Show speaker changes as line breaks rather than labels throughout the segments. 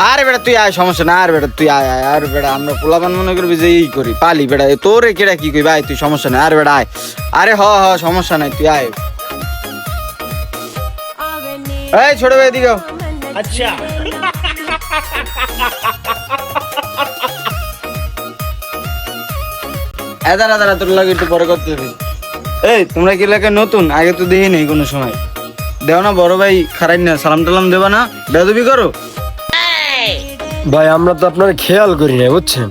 আরে বেটা তুই আয়, সমস্যা না। আর বেটা তুই আয় আয়। আর বেটা আমরা পোলাপান মনে করবি যে ই করি পালি বেটা, তোর কেটা কি কই ভাই, তুই সমস্যা নাই। আর বেটা আয়। আরে হ হ সমস্যা নাই, তুই আয়। এই ছোট ভাই এদিকে আও।
আচ্ছা
দাঁড়া দাঁড়া, তোর লাগে একটু পরে করতে হবে। এই তোমরা কি লাগে নতুন, আগে তো দেখি নেই কোনো সময়। দেও না বড় ভাই, খারাই না, সালাম টালাম দেবা না, বেদবি করো।
ভাই আমরা তো আপনার খেয়াল করি না বুঝছেন।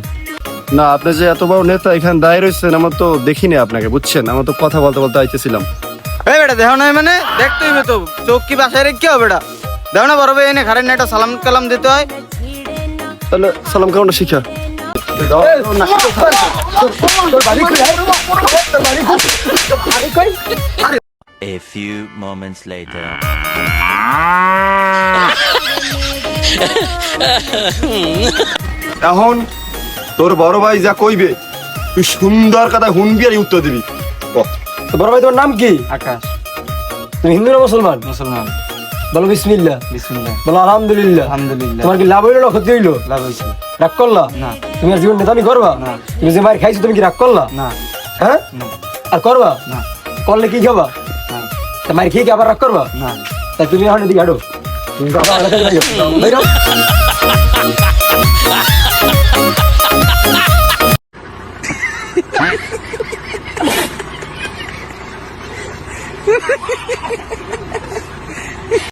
না, আপনি যে এত বড় নেতা এখানে দাঁড়িয়ে রয়েছেন, আমার তো দেখিনি আপনাকে, বুঝছেন। আমার তো কথা বলতে বলতে আইতেছিলাম।
এই বেটা দেখো না, মানে দেখতে হইবে তো, চোখ কি বাসায় রেখে হবে বেটা। দেখো না বড় ভাই এনে খারাই না, একটা সালাম কালাম দিতে হয়।
তাহলে সালাম কালামটা শিখা।
A few moments later.
এখন তোর বড় ভাই যা কইবে তুই সুন্দর কথা শুনবি আর উত্তর দিবি।
তো বড় ভাই তোমার নাম কি?
আকাশ।
তুমি হিন্দু না মুসলমান?
মুসলমান।
বলো বিসমিল্লাহ।
বিসমিল্লাহ।
বলো আলহামদুলিল্লাহ।
আলহামদুলিল্লাহ।
তোমার কি লাভ হইলো না ক্ষতি হইলো?
লাভ হয়েছে।
রাগ করলা?
না।
তুমি আর জীবন নেতামি করবা?
না।
তুমি যে মার খাইছো তুমি কি রাগ করলা?
না।
হ্যাঁ?
না।
আর করবা?
না।
করলে কি খাবা?
না।
তা মার খেয়ে কি আবার রাগ করবা?
না।
তাই তুমি এখন এদিকে হাঁটো। তুমি তো আবার এলাকায় যাইও। বাইরো।